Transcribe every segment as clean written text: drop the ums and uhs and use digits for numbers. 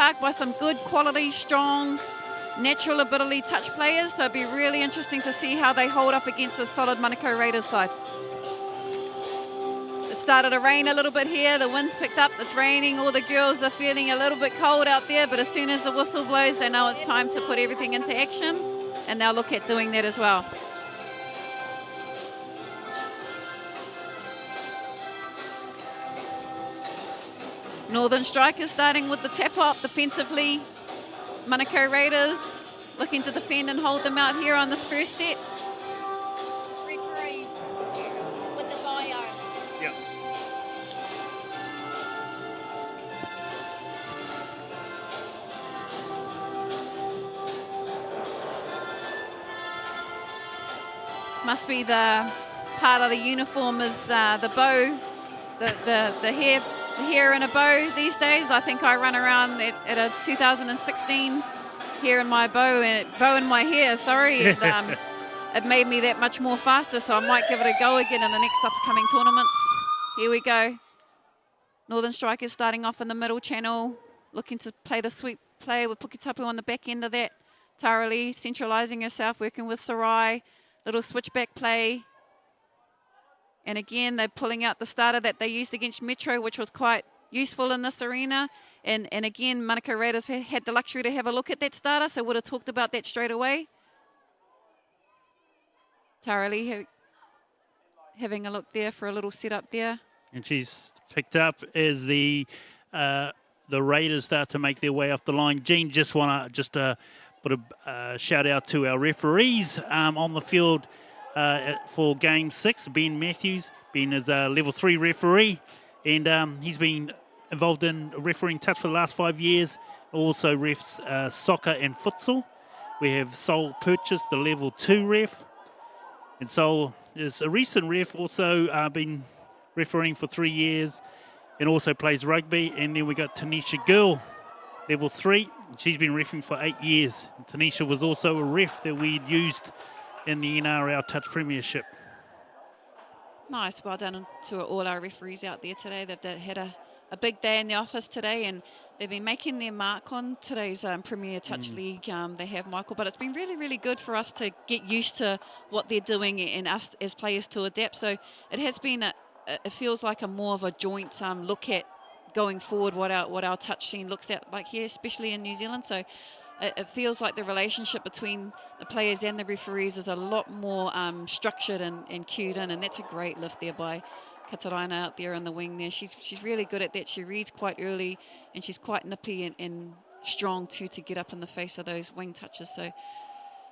park by some good quality, strong, natural ability touch players. So it'd be really interesting to see how they hold up against a solid Manukau Raiders side. It started to rain a little bit here. The wind's picked up. It's raining. All the girls are feeling a little bit cold out there. But as soon as the whistle blows, they know it's time to put everything into action. And they'll look at doing that as well. Northern Strikers starting with the tap-up defensively. Manukau Raiders looking to defend and hold them out here on this first set. Referee with the bio. Yep. Must be the part of the uniform is the bow, the hair in a bow these days. I think I run around at a 2016 hair in my bow in my hair, sorry. And, it made me that much more faster, so I might give it a go again in the next upcoming tournaments. Here we go. Northern Strikers starting off in the middle channel, looking to play the sweep play with Puketapu on the back end of that. Tara Lee centralising herself, working with Sarai. Little switchback play. And again, they're pulling out the starter that they used against Metro, which was quite useful in this arena. And again, Manukau Raiders had the luxury to have a look at that starter, so would have talked about that straight away. Tara Lee having a look there for a little setup there. And she's picked up as the Raiders start to make their way off the line. Jean, just want to put a shout out to our referees on the field for Game 6. Ben Matthews, Ben is a Level 3 referee, and he's been involved in refereeing touch for the last 5 years. Also refs soccer and futsal. We have Sol Purchase, the Level 2 ref. And Sol is a recent ref, also been refereeing for 3 years and also plays rugby. And then we got Tanisha Gill, Level 3. She's been reffing for 8 years. Tanisha was also a ref that we'd used in the NRL Touch Premiership. Nice, well done to all our referees out there today. They've had a big day in the office today, and they've been making their mark on today's Premier Touch League. They have, Michael, but it's been really, really good for us to get used to what they're doing and us as players to adapt. So it has been, it feels like a more of a joint look at going forward what our touch scene looks at like here, especially in New Zealand. So it feels like the relationship between the players and the referees is a lot more structured and cued in, and that's a great lift there by Kataraina out there in the wing there. She's really good at that. She reads quite early, and she's quite nippy and strong too to get up in the face of those wing touches. So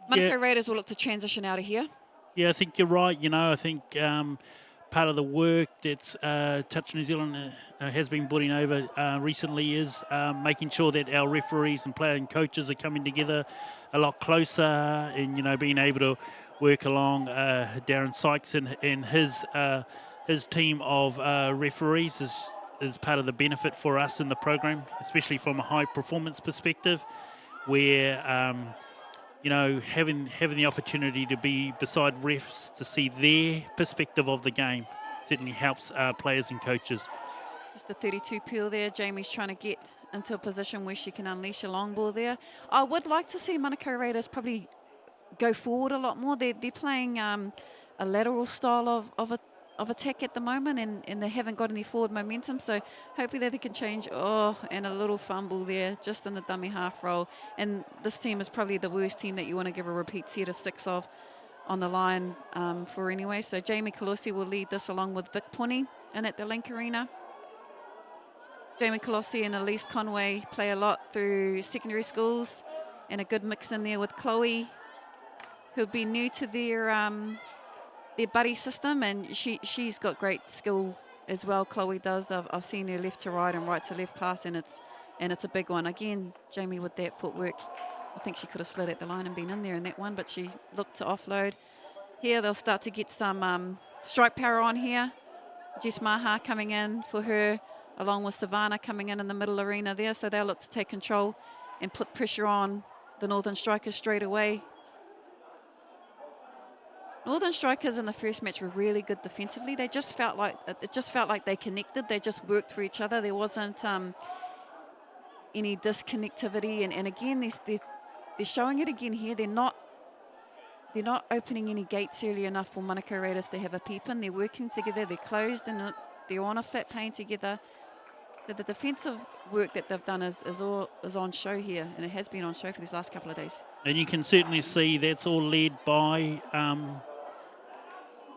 Manukau Raiders will look to transition out of here. Yeah, I think you're right. I think part of the work that's Touch New Zealand has been putting over recently is making sure that our referees and player and coaches are coming together a lot closer, and being able to work along Darren Sykes and his team of referees is part of the benefit for us in the program, especially from a high performance perspective, where having the opportunity to be beside refs to see their perspective of the game certainly helps players and coaches. Just a 32 peel there. Jamie's trying to get into a position where she can unleash a long ball there. I would like to see Manukau Raiders probably go forward a lot more. They're playing a lateral style of attack at the moment, and they haven't got any forward momentum. So hopefully they can change. And a little fumble there just in the dummy half roll. And this team is probably the worst team that you want to give a repeat set of 6 of on the line for anyway. So Jamie Colossi will lead this along with Vic Puni in at the Link Arena. Jamie Colossi and Elise Conway play a lot through secondary schools, and a good mix in there with Chloe, who'll be new to their buddy system, and she's got great skill as well. Chloe does. I've seen her left to right and right to left pass, and it's a big one. Again, Jamie with that footwork. I think she could have slid at the line and been in there in that one, but she looked to offload. Here they'll start to get some strike power on here. Jess Maha coming in for her, along with Savannah coming in the middle arena there. So they'll look to take control and put pressure on the Northern Strikers straight away. Northern Strikers in the first match were really good defensively. It just felt like they connected. They just worked for each other. There wasn't any disconnectivity. And again, they're showing it again here. They're not opening any gates early enough for Manukau Raiders to have a peep in. They're working together. They're closed and they're on a flat plane together. So the defensive work that they've done is on show here, and it has been on show for these last couple of days. And you can certainly see that's all led by.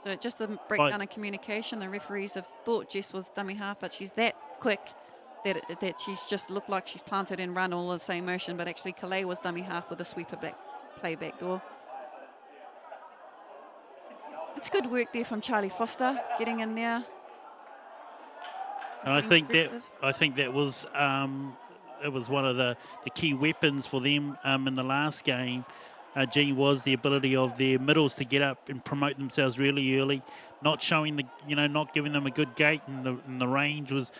So just a breakdown of communication. The referees have thought Jess was dummy half, but she's that quick that she's just looked like she's planted and run all in the same motion, but actually Calais was dummy half with a sweeper play back door. It's good work there from Charlie Foster, getting in there. And I think that was one of the key weapons for them in the last game. Jean, was the ability of their middles to get up and promote themselves really early, not showing not giving them a good gate, and the range was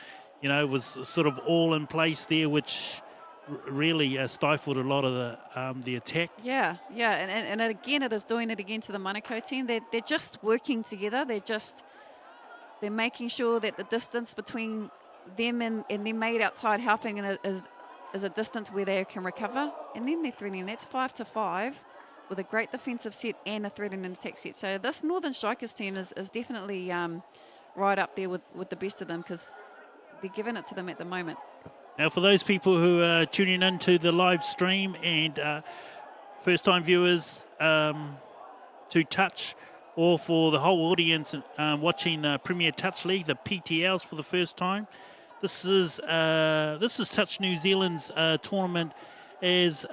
sort of all in place there, which really stifled a lot of the attack. Yeah, and again, it is doing it again to the Manukau team. They're just working together. They're making sure that the distance between them and their mate outside helping is a distance where they can recover. And then they're threatening. That's 5-5 with a great defensive set and a threatening attack set. So this Northern Strikers team is definitely right up there with the best of them, because they're giving it to them at the moment. Now, for those people who are tuning into the live stream and first-time viewers to touch, or for the whole audience watching Premier Touch League, the PTLs for the first time, this is Touch New Zealand's tournament, is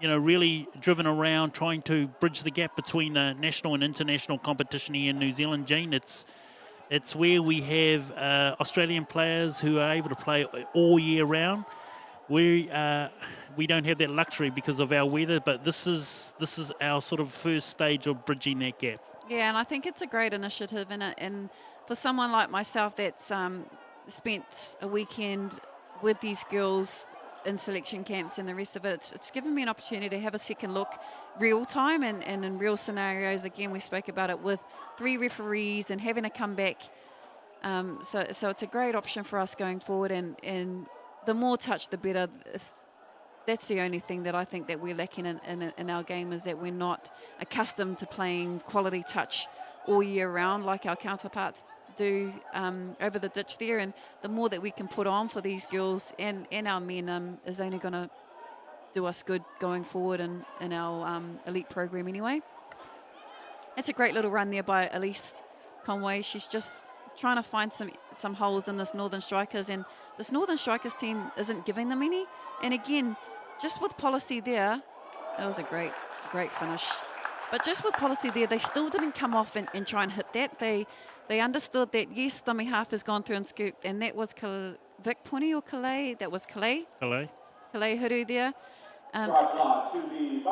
really driven around trying to bridge the gap between the national and international competition here in New Zealand. Jane, it's where we have Australian players who are able to play all year round. We don't have that luxury because of our weather, but this is our sort of first stage of bridging that gap. Yeah, and I think it's a great initiative, and for someone like myself that's spent a weekend with these girls in selection camps and the rest of it, it's given me an opportunity to have a second look real time and in real scenarios. Again, we spoke about it with 3 referees and having a comeback. So it's a great option for us going forward, and the more touch, the better. That's the only thing that I think that we're lacking in our game, is that we're not accustomed to playing quality touch all year round like our counterparts do over the ditch there. And the more that we can put on for these girls and our men is only going to do us good going forward in our elite program anyway. It's a great little run there by Elise Conway. She's just trying to find some holes in this Northern Strikers, and this Northern Strikers team isn't giving them any. And again, just with policy there, that was a great finish. But just with policy there, they still didn't come off and try and hit that. They understood that, yes, dummy half has gone through and scooped, and that was Vic Puni or Calais? That was Calais. Calais Huru there.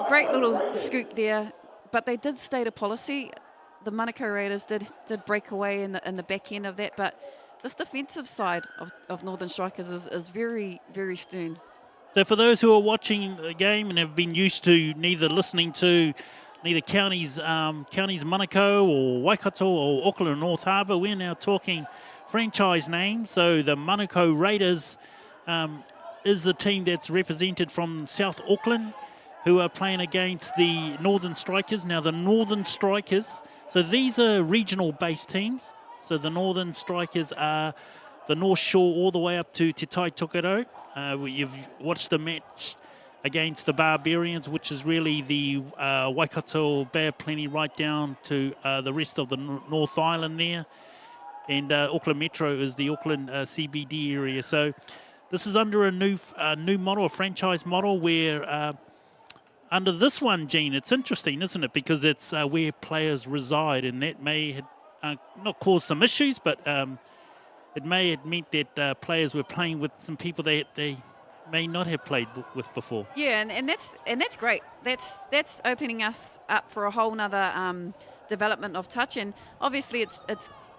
Great little scoop there, but they did stay to policy. The Manukau Raiders did break away in the back end of that, but this defensive side of Northern Strikers is very, very stern. So for those who are watching the game and have been used to neither counties Manukau or Waikato or Auckland or North Harbour, we're now talking franchise names. So the Manukau Raiders is the team that's represented from South Auckland, who are playing against the Northern Strikers. Now the Northern Strikers, so these are regional-based teams. So the Northern Strikers are the North Shore all the way up to Te Tai Tokerau. You've watched the match against the Barbarians, which is really the Waikato Bay of Plenty right down to the rest of the North Island there. And Auckland Metro is the Auckland CBD area. So this is under a new model, a franchise model, where under this one, Gene, it's interesting, isn't it? Because it's where players reside, and that may not cause some issues, but it may have meant that players were playing with some people they may not have played with before. Yeah, and that's great. That's opening us up for a whole nother development of touch, and obviously it's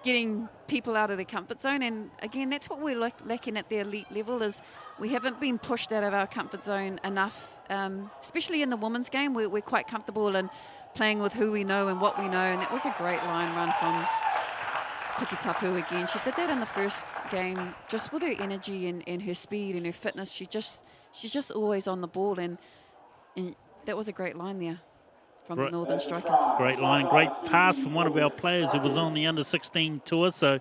getting people out of their comfort zone. And again, that's what we're lacking at the elite level, is we haven't been pushed out of our comfort zone enough, especially in the women's game. We're quite comfortable in playing with who we know and what we know, and that was a great line run Puketapu again. She did that in the first game, just with her energy and her speed and her fitness. She's just always on the ball, and that was a great line there from the Northern Strikers. Great line, great pass from one of our players who was on the under-16 tour. So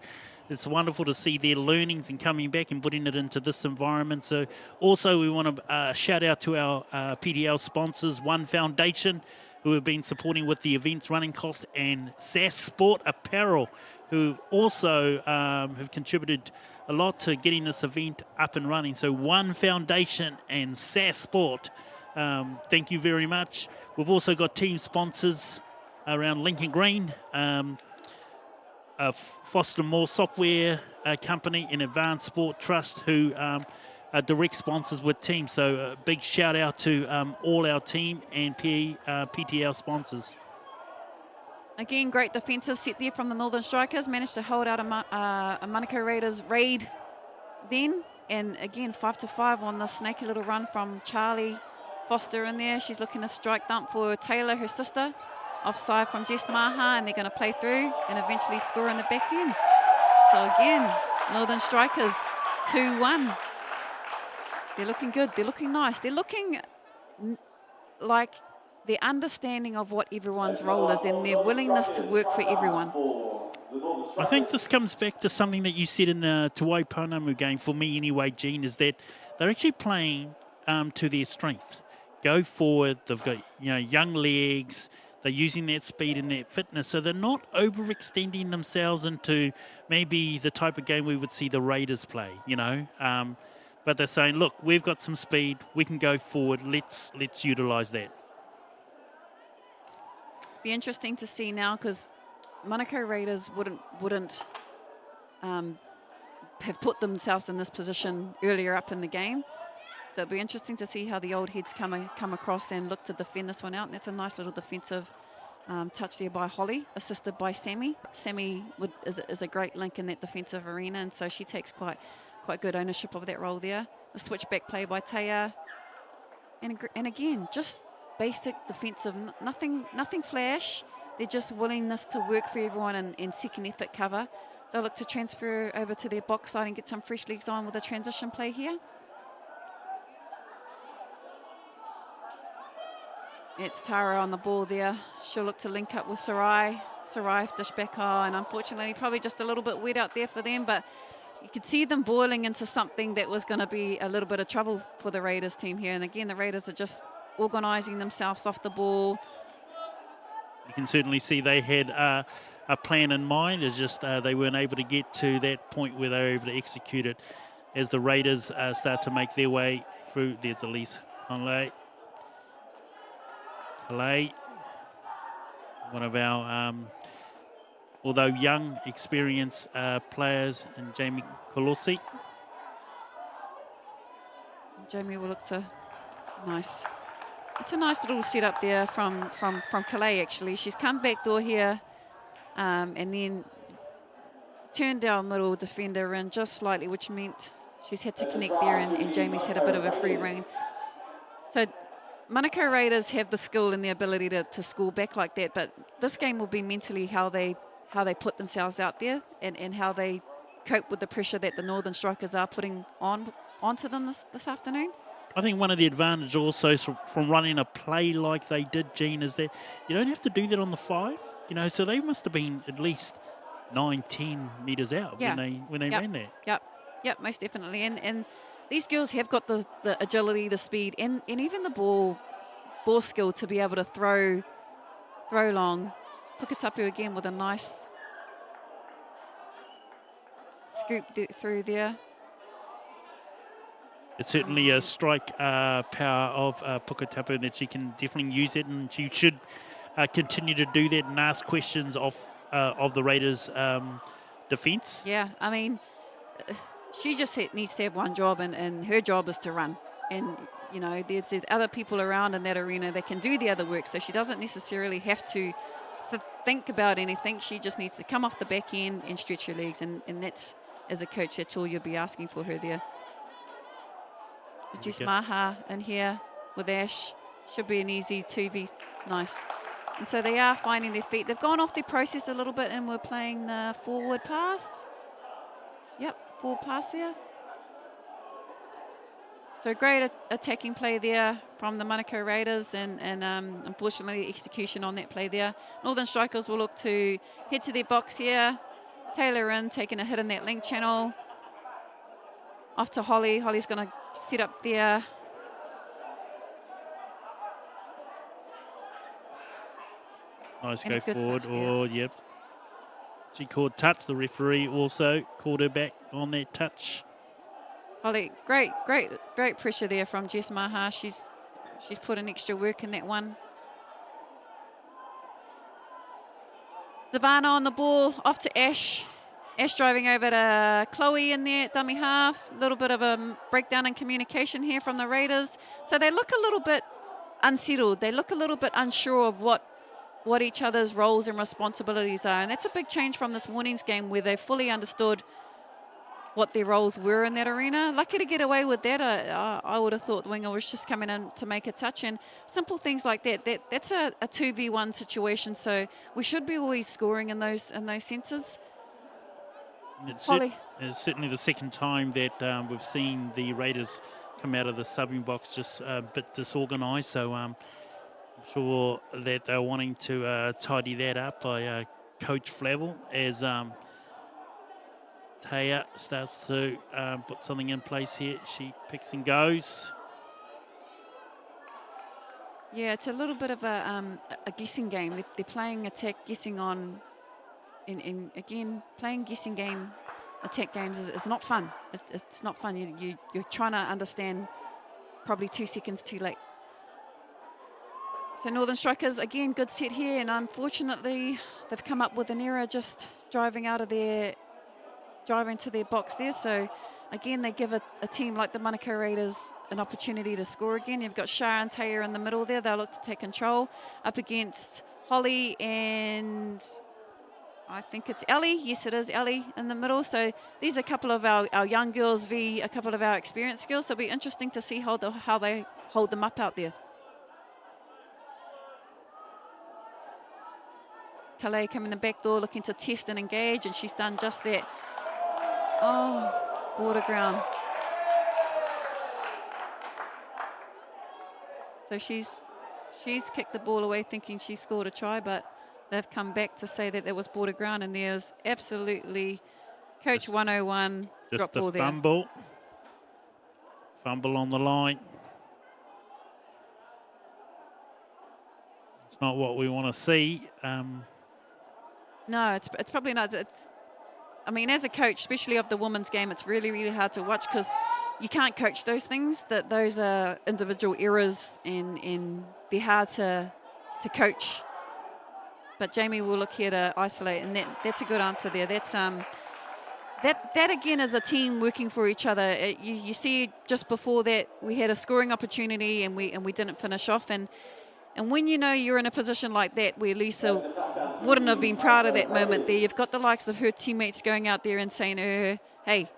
it's wonderful to see their learnings and coming back and putting it into this environment. So also we want to shout out to our PTL sponsors, One Foundation, who have been supporting with the events running cost, and SAS Sport Apparel, who also have contributed a lot to getting this event up and running. So One Foundation and SAS Sport, thank you very much. We've also got team sponsors around Lincoln Green, Foster Moore Software Company, and Advanced Sport Trust, who are direct sponsors with teams. So a big shout out to all our team and PTL sponsors. Again, great defensive set there from the Northern Strikers. Managed to hold out a Manukau Raiders raid then. And again, 5-5 on the snaky little run from Charlie Foster in there. She's looking to strike dump for Taylor, her sister. Offside from Jess Maha, and they're going to play through and eventually score in the back end. So again, Northern Strikers 2-1. They're looking good. They're looking nice. They're looking like the understanding of what everyone's role is and their willingness to work for everyone. I think this comes back to something that you said in the Te Waipounamu game, for me anyway, Gene, is that they're actually playing to their strength. Go forward. They've got young legs. They're using that speed and that fitness, so they're not overextending themselves into maybe the type of game we would see the Raiders play, But they're saying, look, we've got some speed. We can go forward. Let's utilise that. Be interesting to see now, because Manukau Raiders wouldn't have put themselves in this position earlier up in the game. So it'll be interesting to see how the old heads come across and look to defend this one out. And that's a nice little defensive touch there by Holly, assisted by Sammy. Sammy is a great link in that defensive arena, and so she takes quite good ownership of that role there. The switchback play by Taya. And again, just basic defensive, nothing flash. They're just willingness to work for everyone in second effort cover. They'll look to transfer over to their box side and get some fresh legs on with a transition play here. It's Tara on the ball there. She'll look to link up with Sarai. Sarai dish back and unfortunately probably just a little bit wet out there for them, but you could see them boiling into something that was going to be a little bit of trouble for the Raiders team here. And again, the Raiders are just organising themselves off the ball. You can certainly see they had a plan in mind. It's just they weren't able to get to that point where they were able to execute it. As the Raiders start to make their way through, there's Elise Hanley. One of our, although young, experienced players, and Jamie Colosi. Jamie will look to nice. It's a nice little setup there from Calais, actually. She's come back door here and then turned our middle defender in just slightly, which meant she's had to connect there, and Jamie's had a bit of a free rein. So Manukau Raiders have the skill and the ability to score back like that, but this game will be mentally how they put themselves out there and how they cope with the pressure that the Northern Strikers are putting onto them this afternoon. I think one of the advantages also from running a play like they did, Gene, is that you don't have to do that on the 5. So they must have been at least 9-10 metres out when they ran that. Yep, most definitely. And these girls have got the agility, the speed, and even the ball skill to be able to throw long. Puketapu again with a nice scoop through there. It's certainly a strike power of Puketapu that she can definitely use it, and she should continue to do that and ask questions of the Raiders' defence. Yeah, I mean, she just needs to have one job, and her job is to run. And, there's other people around in that arena that can do the other work, so she doesn't necessarily have to think about anything. She just needs to come off the back end and stretch her legs, and that's, as a coach, that's all you'll be asking for her there. So Jess Maha in here with Ash. Should be an easy 2v. Nice. And so they are finding their feet. They've gone off their process a little bit and we're playing the forward pass. Yep, forward pass there. So great attacking play there from the Manukau Raiders and unfortunately execution on that play there. Northern Strikers will look to head to their box here. Taylor in, taking a hit in that link channel. Off to Holly. Holly's going to set up there. Nice And go a good forward. touch there. Oh, yep. She called touch. The referee also called her back on that touch. Holly, great pressure there from Jess Maha. She's put in extra work in that one. Zavana on the ball, off to Ash. Ash driving over to Chloe in there at dummy half. A little bit of a breakdown in communication here from the Raiders. So they look a little bit unsettled. They look a little bit unsure of what each other's roles and responsibilities are. And that's a big change from this morning's game where they fully understood what their roles were in that arena. Lucky to get away with that. I would have thought the winger was just coming in to make a touch, and simple things like that. That's a 2v1 situation, so we should be always scoring in those senses. It's certainly the second time that we've seen the Raiders come out of the subbing box just a bit disorganised, so I'm sure that they're wanting to tidy that up by Coach Flavel as Taya starts to put something in place here. She picks and goes. Yeah, it's a little bit of a guessing game. They're playing attack, guessing on, and again, playing guessing game, attack games is not fun. It's not fun. You're trying to understand probably 2 seconds too late. So Northern Strikers, again, good set here, and unfortunately, they've come up with an error just driving to their box there. So again, they give a team like the Manukau Raiders an opportunity to score again. You've got Shah and Taya in the middle there. They'll look to take control up against Holly and I think it's Ellie. Yes, it is Ellie in the middle. So these are a couple of our young girls v a couple of our experienced girls. So it'll be interesting to see how they hold them up out there. Calais coming in the back door looking to test and engage, and she's done just that. Oh, border ground. So she's kicked the ball away thinking she scored a try, but they've come back to say that there was border ground, and there's absolutely Coach 101 drop ball there. Fumble on the line. It's not what we want to see. No, it's probably not. I mean, as a coach, especially of the women's game, it's really, really hard to watch because you can't coach those things. That those are individual errors and they're hard to coach. But Jamie will look here to isolate, and that's a good answer there. That's that again is a team working for each other. You see, just before that, we had a scoring opportunity and we didn't finish off. And when you know you're in a position like that where Lisa wouldn't have been proud of that moment there, you've got the likes of her teammates going out there and saying to her, hey,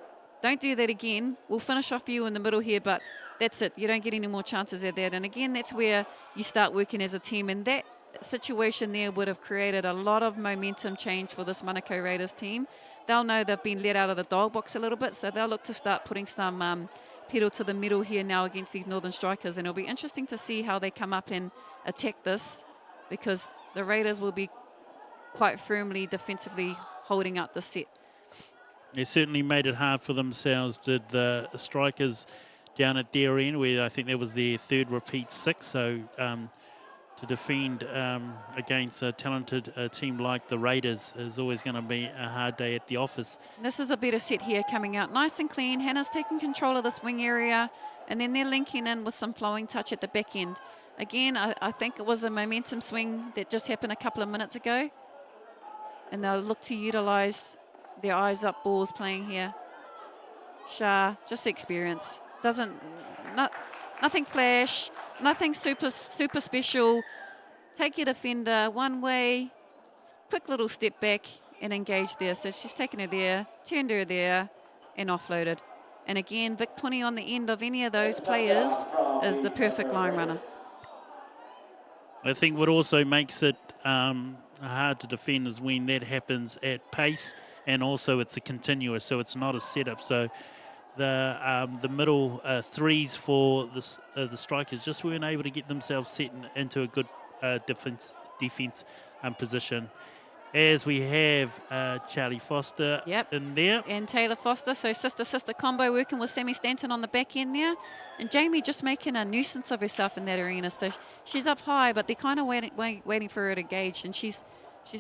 don't do that again. We'll finish off you in the middle here, but that's it. You don't get any more chances at that. And again, that's where you start working as a team. And that situation there would have created a lot of momentum change for this Manukau Raiders team. They'll know they've been let out of the dog box a little bit, so they'll look to start putting some pedal to the metal here now against these Northern Strikers, and it'll be interesting to see how they come up and attack this, because the Raiders will be quite firmly defensively holding up the set. They certainly made it hard for themselves, did the Strikers down at their end, where I think that was their third repeat 6, so to defend against a talented team like the Raiders is always going to be a hard day at the office. This is a better set here coming out nice and clean. Hannah's taking control of the swing area, and then they're linking in with some flowing touch at the back end. Again, I think it was a momentum swing that just happened a couple of minutes ago, and they'll look to utilise their eyes up balls playing here. Shah, just experience. Nothing flash, nothing super special. Take your defender one way, quick little step back and engage there. So she's taken her there, turned her there, and offloaded. And again, Vic 20 on the end of any of those players is the perfect line runner. I think what also makes it hard to defend is when that happens at pace, and also it's a continuous, so it's not a setup. So the middle threes for the strikers just weren't able to get themselves set into a good defense position. As we have Charlie Foster in there. And Taylor Foster, so sister combo working with Sammy Stanton on the back end there. And Jamie just making a nuisance of herself in that arena. So she's up high, but they're kind of waiting for her to gauge. And she's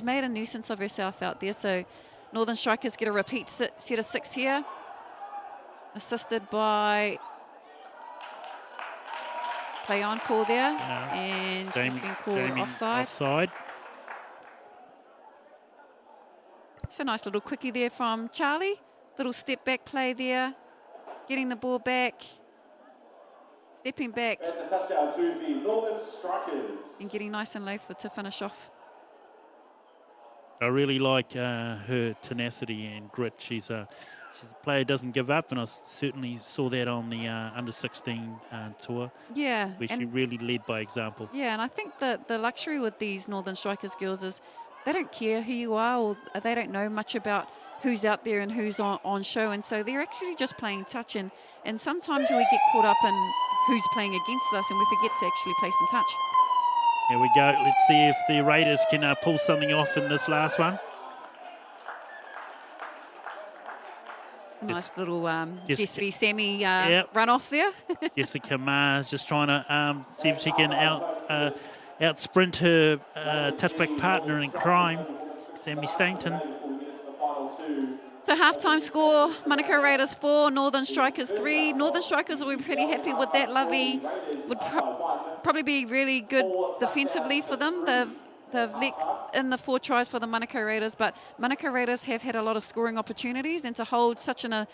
made a nuisance of herself out there. So Northern Strikers get a repeat set of 6 here. Assisted by play on call there. And she's been called offside. So nice little quickie there from Charlie. Little step back play there. Getting the ball back. Stepping back. That's a touchdown to the Northern Strikers. And getting nice and low to finish off. I really like her tenacity and grit. She's a player who doesn't give up, and I certainly saw that on the under-16 tour. Yeah. Where she really led by example. Yeah, and I think that the luxury with these Northern Strikers girls is they don't care who you are, or they don't know much about who's out there and who's on show. And so they're actually just playing touch. And sometimes we get caught up in who's playing against us and we forget to actually play some touch. Here we go. Let's see if the Raiders can pull something off in this last one. It's a nice little SB Sammy run off there. Jessica Mars just trying to see if she can out sprint her touchback partner in crime, Sammy Stanton. So halftime score, Manukau Raiders 4, Northern Strikers 3. Northern Strikers will be pretty happy with that. Lovey would probably be really good defensively for them. They've let in the 4 tries for the Manukau Raiders, but Manukau Raiders have had a lot of scoring opportunities, and to hold such an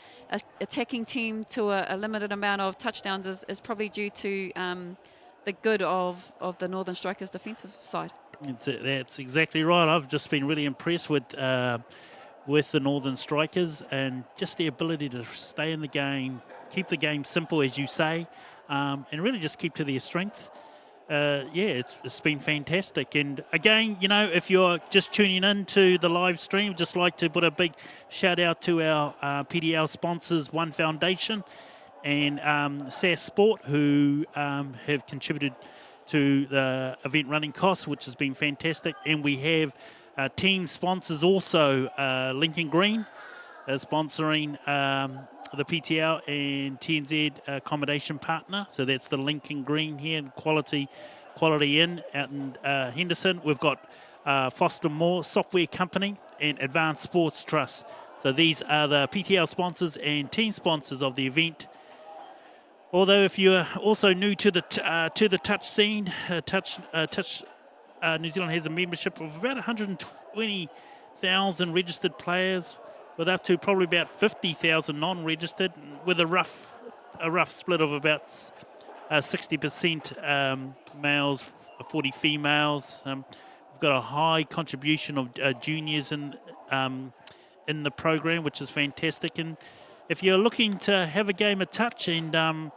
attacking team to a limited amount of touchdowns is probably due to the good of the Northern Strikers defensive side. That's exactly right. I've just been really impressed with the Northern Strikers and just the ability to stay in the game, keep the game simple, as you say, and really just keep to their strength. It's been fantastic. And again, you know, if you're just tuning in to the live stream, just like to put a big shout out to our PTL sponsors, One Foundation and SAS Sport, who have contributed to the event running costs, which has been fantastic. And we have team sponsors also, Lincoln Green, sponsoring the PTL and TNZ accommodation partner. So that's the Lincoln Green here, Quality Inn out in Henderson. We've got Foster Moore Software Company and Advanced Sports Trust. So these are the PTL sponsors and team sponsors of the event. Although if you're also new to the touch scene, New Zealand has a membership of about 120,000 registered players, with up to probably about 50,000 non-registered, with a rough split of about 60% males, 40 females. We've got a high contribution of juniors in the program, which is fantastic. And if you're looking to have a game of touch and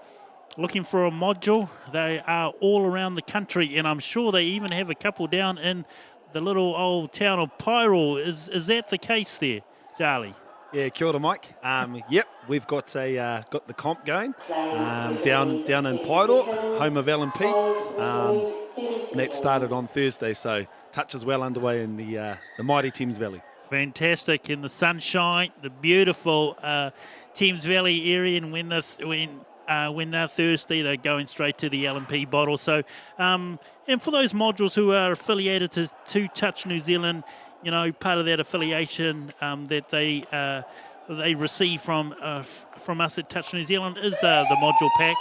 looking for a module, they are all around the country, and I'm sure they even have a couple down in the little old town of Pyro. Is that the case there, Charlie? Yeah, kia ora, Mike. Yep, we've got the comp going down in Pyro, home of LMP. And that started on Thursday, so touch is well underway in the mighty Thames Valley. Fantastic in the sunshine, the beautiful Thames Valley area, and when they're thirsty, they're going straight to the LMP bottle. So, and for those modules who are affiliated to Touch New Zealand, you know, part of that affiliation that they receive from us at Touch New Zealand is the module pack,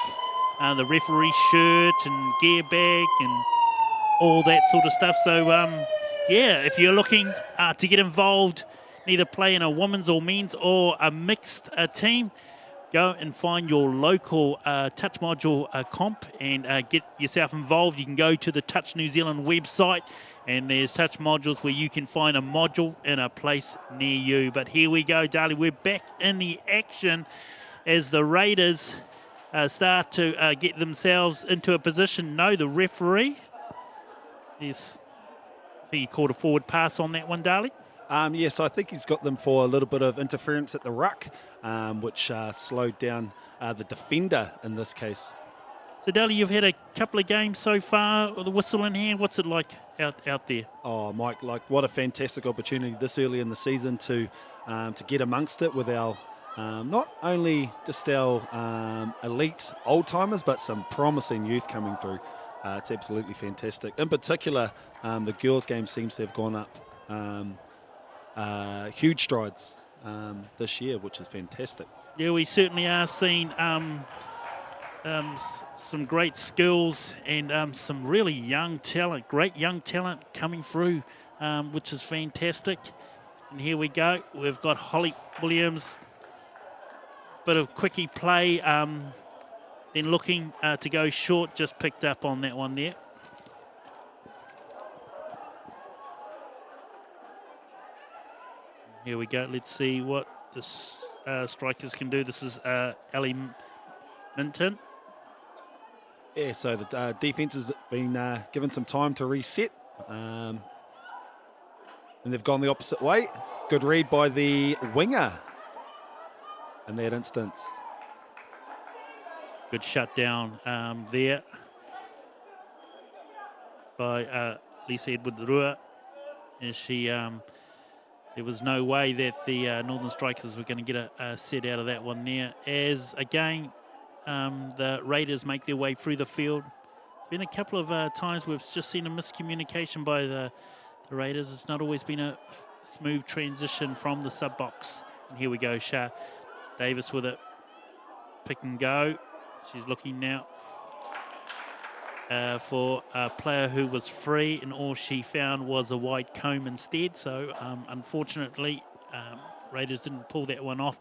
the referee shirt and gear bag and all that sort of stuff. So, if you're looking to get involved, either play in a women's or men's or a mixed team, go and find your local Touch module comp and get yourself involved. You can go to the Touch New Zealand website, and there's Touch modules where you can find a module in a place near you. But here we go, Darley. We're back in the action as the Raiders start to get themselves into a position. No, the referee is think he caught a forward pass on that one, Darley. Yes, I think he's got them for a little bit of interference at the ruck, which slowed down the defender in this case. So, Darley, you've had a couple of games so far with the whistle in hand. What's it like out there? Oh, Mike, what a fantastic opportunity this early in the season to get amongst it with our not only just our elite old-timers, but some promising youth coming through. It's absolutely fantastic. In particular, the girls' game seems to have gone up huge strides this year, which is fantastic. Yeah, we certainly are seeing some great skills and some really young talent, great young talent coming through, which is fantastic. And here we go. We've got Holly Williams, bit of quickie play, then looking to go short, just picked up on that one there. Here we go. Let's see what the strikers can do. This is Ellie Minton. Yeah, so the defence has been given some time to reset. And they've gone the opposite way. Good read by the winger in that instance. Good shutdown there by Lisa Edward-Rua. And she, there was no way that the Northern Strikers were going to get a set out of that one there. As again, the Raiders make their way through the field. It's been a couple of times we've just seen a miscommunication by the Raiders. It's not always been a smooth transition from the sub box. And here we go, Shah Davis with it. Pick and go. She's looking now for a player who was free, and all she found was a wide comb instead. So unfortunately, Raiders didn't pull that one off.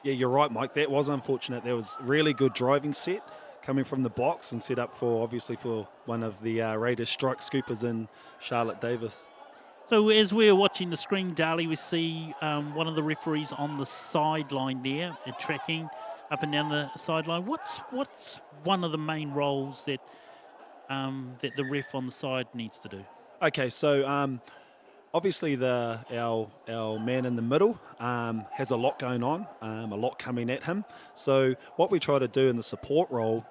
Yeah, you're right, Mike. That was unfortunate. There was really good driving set coming from the box and set up for, obviously, for one of the Raiders strike scoopers in Charlotte Davis. So as we're watching the screen, Darley, we see one of the referees on the sideline there, tracking up and down the sideline. What's one of the main roles that that the ref on the side needs to do? Okay, so obviously our man in the middle has a lot going on, a lot coming at him. So what we try to do in the support role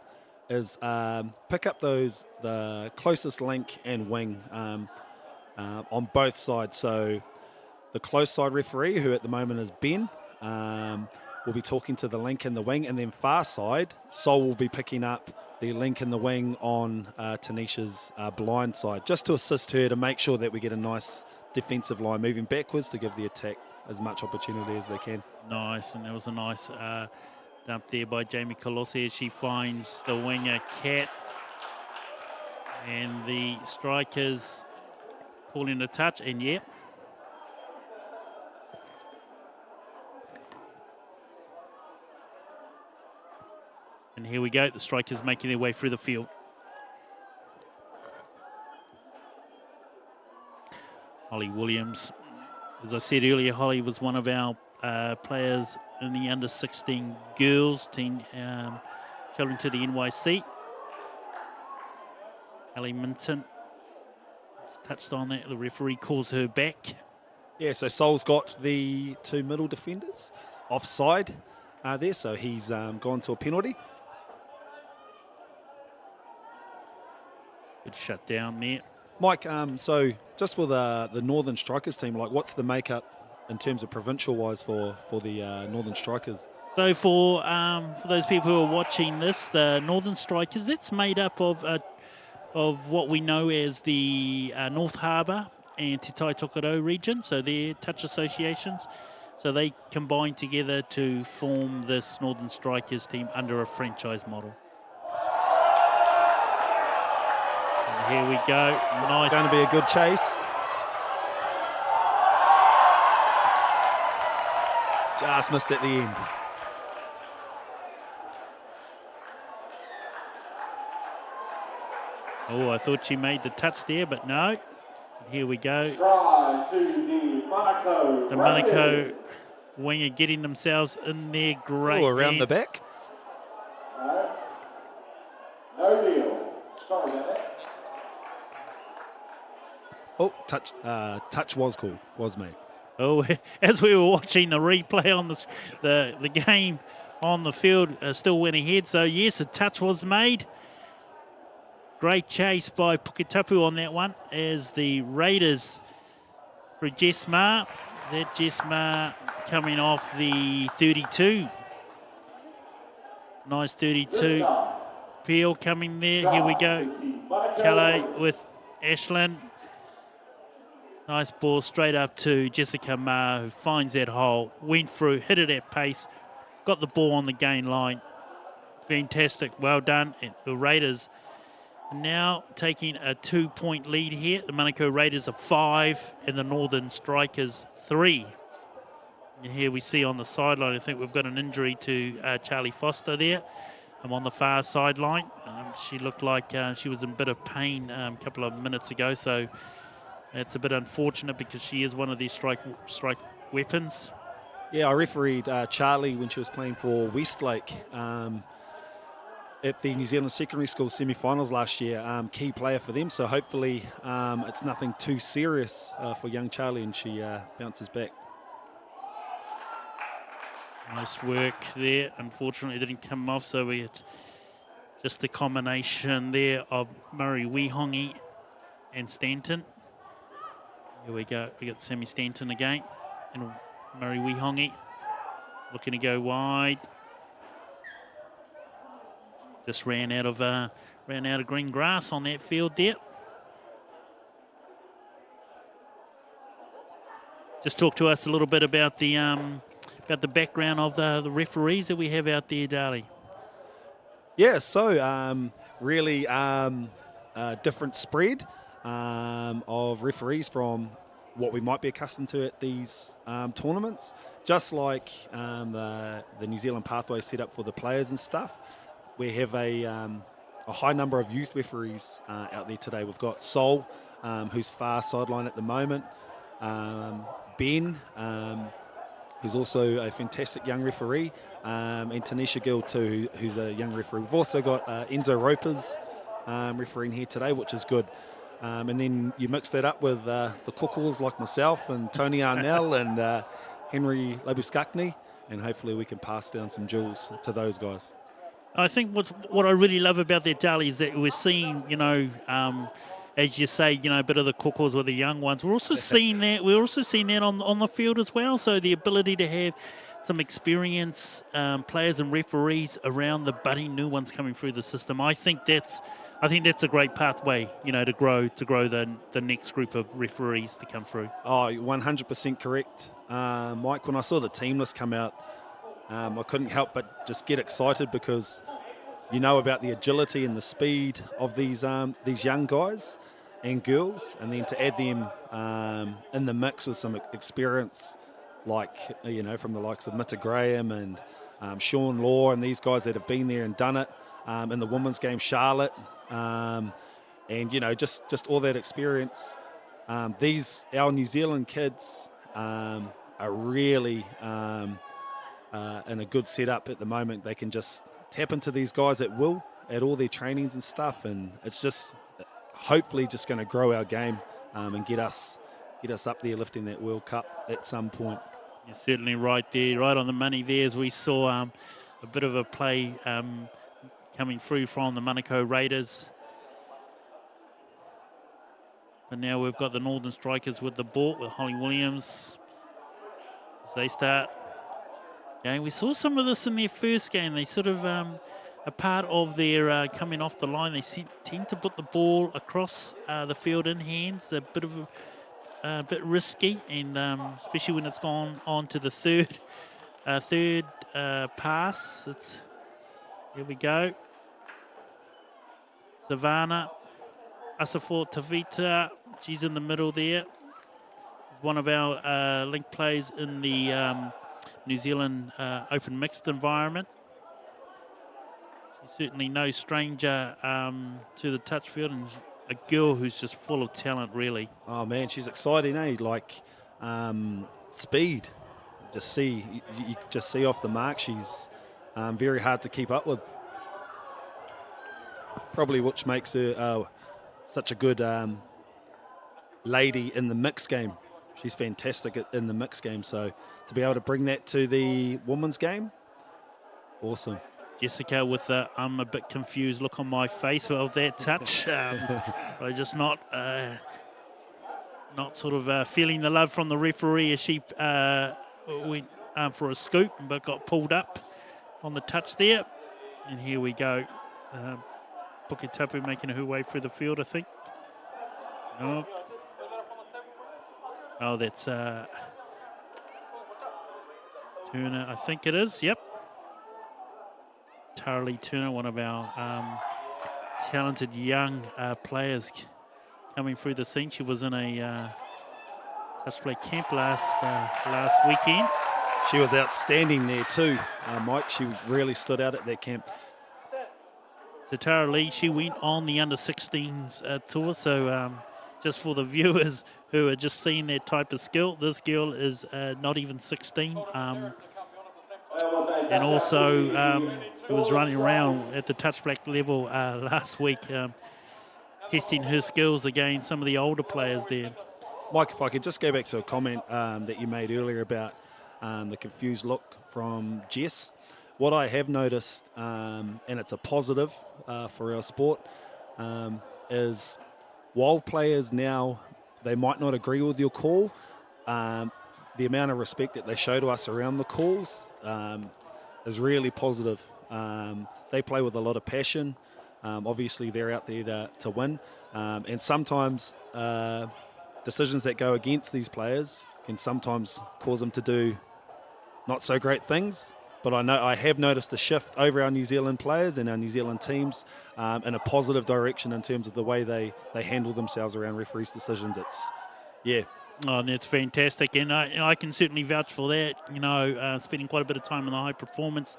is pick up the closest link and wing on both sides. So the close side referee, who at the moment is Ben, will be talking to the link in the wing, and then far side, Sol will be picking up the link in the wing on Tanisha's blind side, just to assist her to make sure that we get a nice defensive line moving backwards to give the attack as much opportunity as they can. Nice, and there was a nice dump there by Jamie Colossi as she finds the winger Cat, and the strikers calling a touch, and yeah. And here we go, the strikers making their way through the field. Holly Williams. As I said earlier, Holly was one of our players in the under-16 girls team travelling to the NYC. Ellie Minton touched on that. The referee calls her back. Yeah, so Sol's got the two middle defenders offside there, so he's gone to a penalty. Good shut down there. Mike, so just for the Northern Strikers team, like what's the makeup in terms of provincial-wise for the Northern Strikers? So for those people who are watching this, the Northern Strikers, that's made up of what we know as the North Harbour and Te Tai Tokerau region, so they're touch associations. So they combine together to form this Northern Strikers team under a franchise model. Here we go. Nice. It's going to be a good chase. Just missed at the end. Oh, I thought she made the touch there, but no. Here we go. Try to the Monaco. The Monaco winger getting themselves in there. Great. Around the back. No deal. Sorry about that. Oh, touch was called, was made. Oh, as we were watching the replay on the game on the field, still went ahead. So, yes, a touch was made. Great chase by Puketapu on that one as the Raiders for Jessmar. That Jessmar coming off the 32. Nice 32. Peel coming there. Here we go. Calais with Ashland. Nice ball straight up to Jessica Ma, who finds that hole. Went through, hit it at pace. Got the ball on the gain line. Fantastic. Well done. And the Raiders now taking a 2-point lead here. The Manukau Raiders are 5 and the Northern Strikers 3. And here we see on the sideline, I think we've got an injury to Charlie Foster there. I'm on the far sideline. She looked like she was in a bit of pain a couple of minutes ago, so it's a bit unfortunate because she is one of these strike weapons. Yeah, I refereed Charlie when she was playing for Westlake at the New Zealand Secondary School semi-finals last year. Key player for them, so hopefully it's nothing too serious for young Charlie and she bounces back. Nice work there. Unfortunately, it didn't come off, so we had just the combination there of Murray Wihongi and Stanton. Here we go. We got Sammy Stanton again and Murray Wihongi looking to go wide. Just ran out of green grass on that field there. Just talk to us a little bit about the background of the referees that we have out there, Darley. Yeah, so really different spread of referees from what we might be accustomed to at these tournaments. Just like the New Zealand pathway set up for the players and stuff, we have a high number of youth referees out there today. We've got Sol, who's far sideline at the moment, Ben, who's also a fantastic young referee, and Tanisha Gill too, who's a young referee. We've also got Enzo Ropers refereeing here today, which is good. And then you mix that up with the cookles like myself and Tony Arnell and Henry Labuskakny, and hopefully we can pass down some jewels to those guys. I think what I really love about that, Darley, is that we're seeing, as you say, a bit of the cookles with the young ones. We're also seeing that. We're also seeing that on the field as well. So the ability to have some experienced players and referees around the budding new ones coming through the system. I think that's a great pathway, to grow the next group of referees to come through. Oh, 100% correct, Mike. When I saw the team list come out, I couldn't help but just get excited because about the agility and the speed of these young guys and girls, and then to add them in the mix with some experience, like from the likes of Mitta Graham and Sean Law and these guys that have been there and done it in the women's game, Charlotte, and just all that experience. Our New Zealand kids are really in a good setup at the moment. They can just tap into these guys at will at all their trainings and stuff, and it's just hopefully just going to grow our game and get us up there lifting that World Cup at some point. You're certainly right there, right on the money there, as we saw a bit of a play coming through from the Manukau Raiders. But now we've got the Northern Strikers with the ball with Holly Williams as they start. Yeah, we saw some of this in their first game. They sort of, a part of their coming off the line, they tend to put the ball across the field in hands. A bit risky, and especially when it's gone on to the third pass. Here we go. Savannah Asafo Tavita, she's in the middle there. One of our link plays in the New Zealand open mixed environment. She's certainly no stranger to the touch field, and a girl who's just full of talent, really. Oh man, she's exciting, eh? Like speed. You just see off the mark. She's very hard to keep up with. Probably which makes her such a good lady in the mixed game. She's fantastic in the mixed game. So to be able to bring that to the women's game, awesome. Jessica with the I'm a bit confused look on my face of that touch. I just not sort of feeling the love from the referee as she went for a scoop but got pulled up on the touch there. And here we go. Puketapu making her way through the field, I think. Oh, that's Turner, I think it is. Yep. Tara Lee Turner, one of our talented young players coming through the scene. She was in a touch play camp last weekend. She was outstanding there too, Mike. She really stood out at that camp. So Tara Lee, she went on the under-16s tour. So just for the viewers who are just seeing that type of skill, this girl is not even 16. And also who was running around at the touch black level last week, testing her skills against some of the older players there. Mike, if I could just go back to a comment that you made earlier about the confused look from Jess. What I have noticed, and it's a positive for our sport, is while players now, they might not agree with your call, the amount of respect that they show to us around the calls is really positive. They play with a lot of passion. Obviously, they're out there to win. And sometimes decisions that go against these players can sometimes cause them to do not so great things. But I have noticed a shift over our New Zealand players and our New Zealand teams in a positive direction in terms of the way they handle themselves around referees' decisions. Oh, that's fantastic, and I can certainly vouch for that. Spending quite a bit of time in the high performance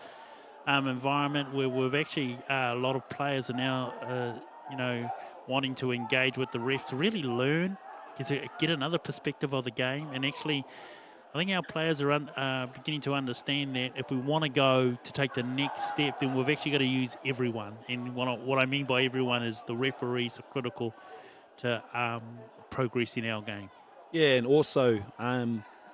environment where we've actually a lot of players are now wanting to engage with the ref to really learn, to get another perspective of the game, and actually I think our players are beginning to understand that if we want to go to take the next step, then we've actually got to use everyone. And what I mean by everyone is the referees are critical to progress in our game. Yeah, and also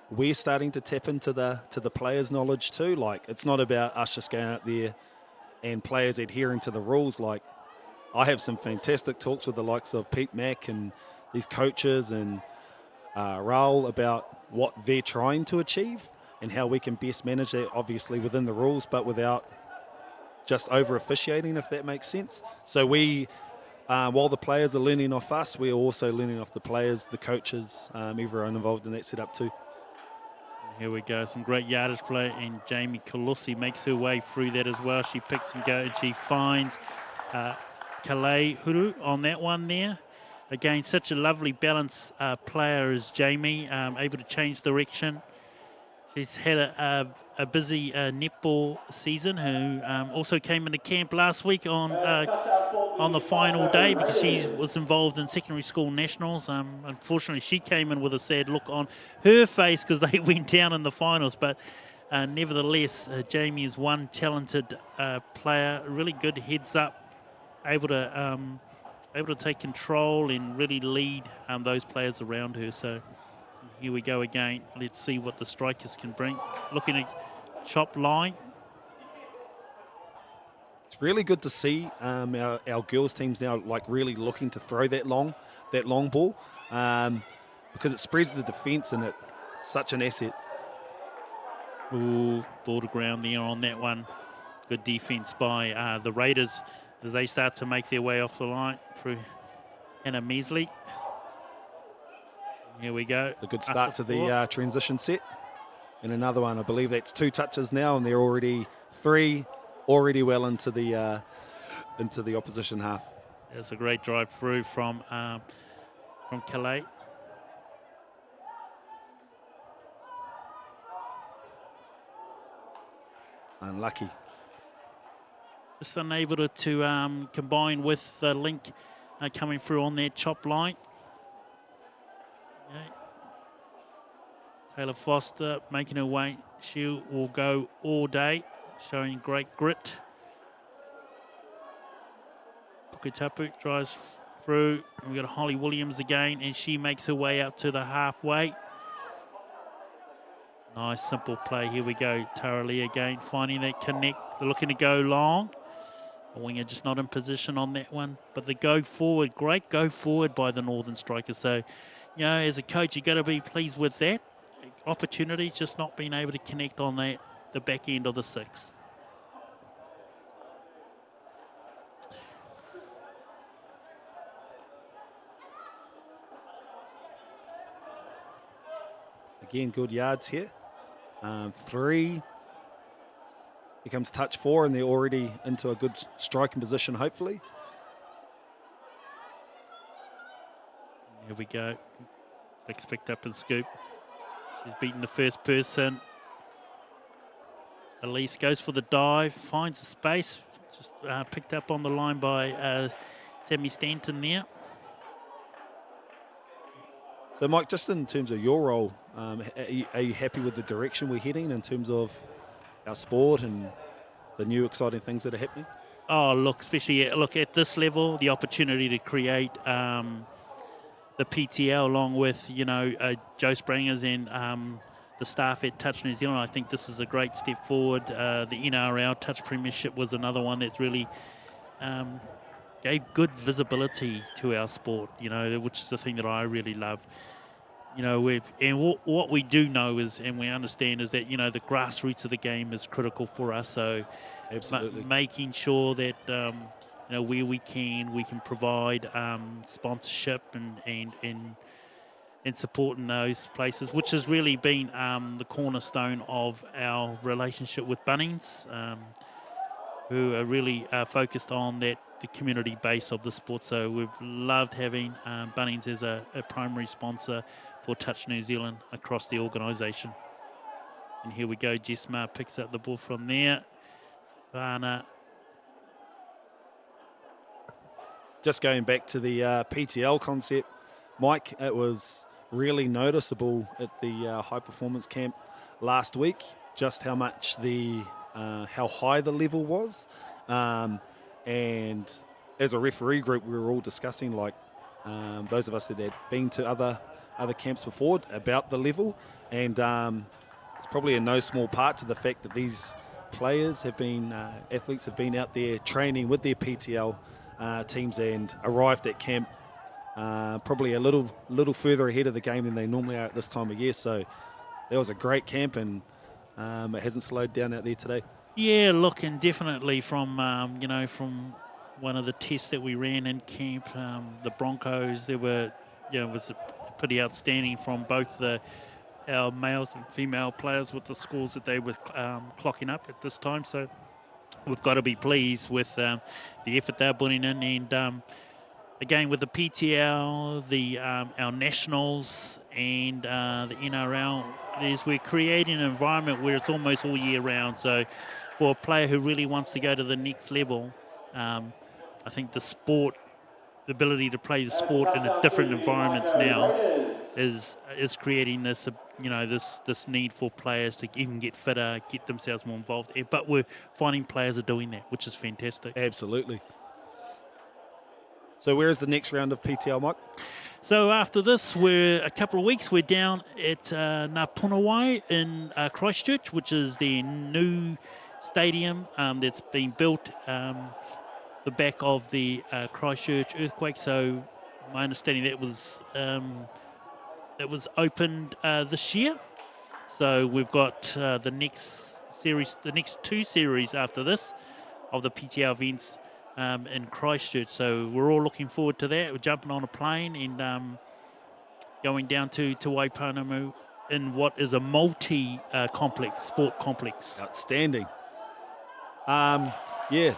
we're starting to tap into the players' knowledge too. Like, it's not about us just going out there and players adhering to the rules. Like, I have some fantastic talks with the likes of Pete Mack and these coaches and Raul about what they're trying to achieve and how we can best manage that, obviously within the rules, but without just over officiating, if that makes sense. So we, while the players are learning off us, we're also learning off the players, the coaches, everyone involved in that setup too. Here we go, some great yardage play, and Jamie Colusi makes her way through that as well. She picks and goes, and she finds Kalei Huru on that one there. Again, such a lovely balanced player as Jamie, able to change direction. She's had a busy netball season, who also came into camp last week on the final day because she was involved in secondary school nationals. Unfortunately, she came in with a sad look on her face because they went down in the finals. But nevertheless, Jamie is one talented player, really good heads up, able to take control and really lead those players around her. So here we go again. Let's see what the strikers can bring. Looking at chop line. It's really good to see our girls teams now like really looking to throw that long ball because it spreads the defence and it's such an asset. Ooh, ball to ground there on that one. Good defence by the Raiders as they start to make their way off the line through Hannah Measley. Here we go. It's a good start to the transition set. And another one, I believe that's 2 touches now, and they're already 3 well into the opposition half. It's a great drive through from Calais. Unlucky. Just unable to combine with the link coming through on that chop line. Okay. Taylor Foster making her way. She will go all day, showing great grit. Puketapu drives through. We've got Holly Williams again, and she makes her way up to the halfway. Nice simple play. Here we go. Tara Lee again, finding that connect. They're looking to go long. The winger just not in position on that one. But the go forward, great go forward by the Northern Strikers. So, you know, as a coach, you've got to be pleased with that. Opportunities, just not being able to connect on that, the back end of the 6. Again, good yards here. 3 becomes touch 4, and they're already into a good striking position, hopefully. Here we go. Flicks picked up and scoop. She's beaten the first person. Elise goes for the dive, finds a space. Just picked up on the line by Sammy Stanton there. So, Mike, just in terms of your role, are you happy with the direction we're heading in terms of our sport and the new exciting things that are happening? Oh, look, especially at this level, the opportunity to create the PTL along with, Joe Springers and the staff at Touch New Zealand. I think this is a great step forward. The NRL Touch Premiership was another one that really gave good visibility to our sport, which is the thing that I really love. What we do know is, and we understand, is that, the grassroots of the game is critical for us. So Absolutely. making sure that, where we can provide sponsorship and support in those places, which has really been the cornerstone of our relationship with Bunnings, who are really focused on the community base of the sport. So we've loved having Bunnings as a primary sponsor for Touch New Zealand across the organisation. And here we go, Jessma picks up the ball from there. Vana. Just going back to the PTL concept, Mike, it was really noticeable at the high performance camp last week just how much how high the level was, and as a referee group we were all discussing, those of us that had been to other camps before, about the level, and it's probably in no small part to the fact that these players have been athletes have been out there training with their PTL teams and arrived at camp probably a little further ahead of the game than they normally are at this time of year. So that was a great camp, and it hasn't slowed down out there today. Yeah, look, and definitely from from one of the tests that we ran in camp, the Broncos, there were, was pretty outstanding from both our males and female players with the scores that they were clocking up at this time. So we've got to be pleased with the effort they're putting in, and again with the PTL, our nationals, and the NRL, we're creating an environment where it's almost all year round. So for a player who really wants to go to the next level, I think the ability to play the sport in a different environments now is creating this, this need for players to even get fitter, get themselves more involved. But we're finding players are doing that, which is fantastic. Absolutely. So where is the next round of PTL, Mike? So after this, a couple of weeks, we're down at Napunawai in Christchurch, which is the new stadium that's been built the back of the Christchurch earthquake. So my understanding that was opened this year. So we've got the next two series after this of the PTL events in Christchurch. So we're all looking forward to that. We're jumping on a plane and going down to Waipounamu in what is a sport complex. Outstanding. Yeah.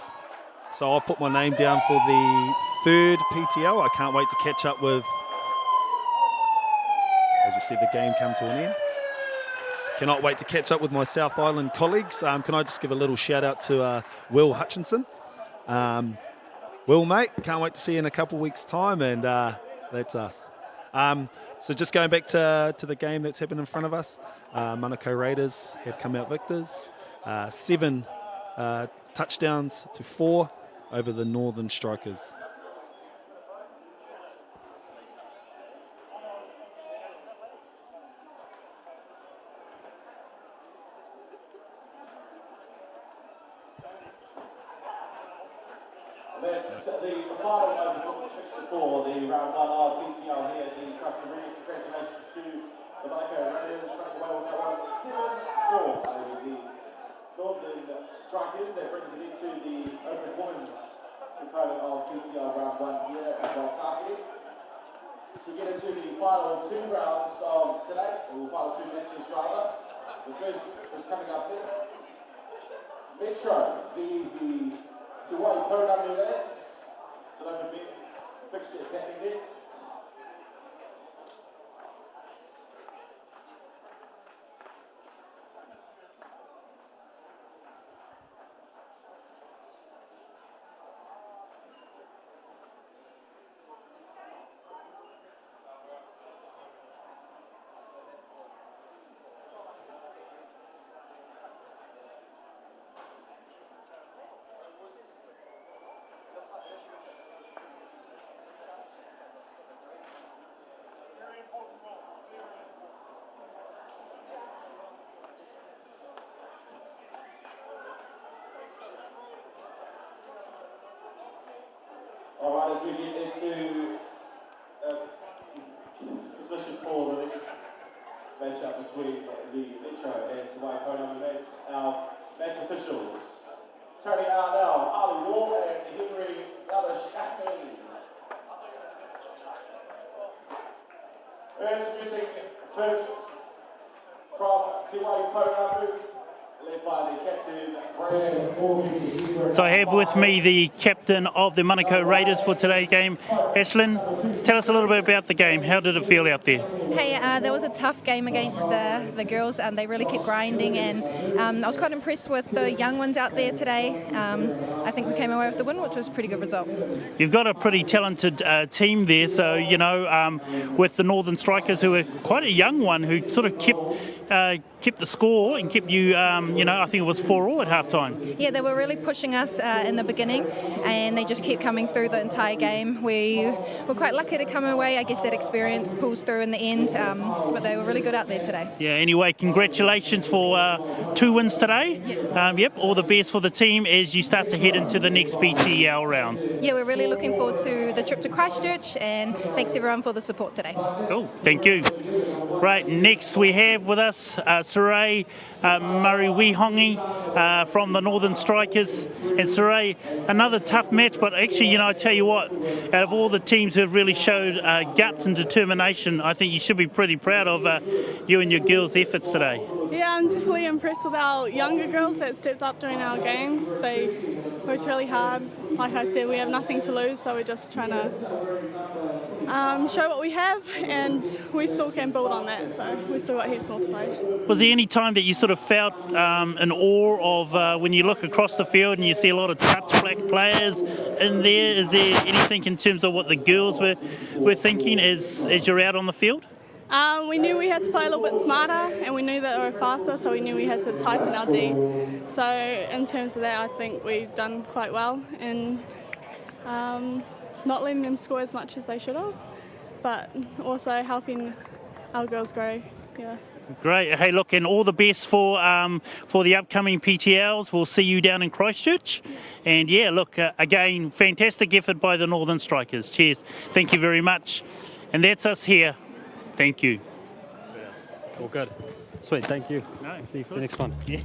So I've put my name down for the third PTL. I can't wait to catch up with, as we see the game come to an end. Cannot wait to catch up with my South Island colleagues. Can I just give a little shout out to Will Hutchinson? Will, mate, can't wait to see you in a couple of weeks' time, and that's us. So just going back to the game that's happened in front of us, Manukau Raiders have come out victors, 7 touchdowns to 4 over the Northern Strikers. That's the final overbooked fixture for the round 1 of PTL here at the Trust Arena. Congratulations to the Monaco Raiders running away with that one 7-4 over the Northern Strikers. That brings it into the open women's component of PTL round 1 here at Waitaki. To get into the final 2 rounds of today, or final 2 matches rather. The first is coming up next. Metro v. the Tiwai Pounamu lads. So open men's fixture attacking next. Alright, as we get into position for the next matchup between the Metro and Tiwai Pounamu lads, our match officials, Tony Arnell, Harley Wall and Henry Lalashaki. Introducing first from Tiwai Pounamu, led by the captain, Brad Morgan. So I have with me the captain of the Monaco Raiders for today's game, Ashlyn. Tell us a little bit about the game. How did it feel out there? Hey, there was a tough game against the girls, and they really kept grinding, and I was quite impressed with the young ones out there today. I think we came away with the win, which was a pretty good result. You've got a pretty talented team there, so, you know, with the Northern Strikers, who were quite a young one, who sort of kept the score and kept you, you know, I think it was 4-4 at halftime. Yeah, they were really pushing us in the beginning, and they just kept coming through the entire game. We were quite lucky to come away. I guess that experience pulls through in the end, but they were really good out there today. Yeah, anyway, congratulations for 2 wins today. Yes. Yep, all the best for the team as you start to head into the next PTL rounds. Yeah, we're really looking forward to the trip to Christchurch, and thanks everyone for the support today. Cool, thank you. Right, next we have with us Sarai Murray Wihongi from the Northern Strikers. And Sarai, another tough match, but actually, you know, I tell you what, out of all the teams who have really showed guts and determination, I think you should be pretty proud of you and your girls' efforts today. Yeah, I'm definitely impressed with our younger girls that stepped up during our games. They worked really hard. Like I said, we have nothing to lose, so we're just trying to show what we have, and we still can build on that, so we still got heaps more to play. Was there any time that you sort of felt in awe of when you look across the field and you see a lot of touch black players in there? Is there anything in terms of what the girls were thinking as you're out on the field? We knew we had to play a little bit smarter, and we knew that they were faster, so we knew we had to tighten our D. So in terms of that, I think we've done quite well in not letting them score as much as they should have, but also helping our girls grow. Yeah. Great. Hey, look, and all the best for the upcoming PTLs. We'll see you down in Christchurch. And yeah, look, again, fantastic effort by the Northern Strikers. Cheers. Thank you very much. And that's us here. Thank you. All good. Sweet, thank you. No, See you for the next one. Yeah.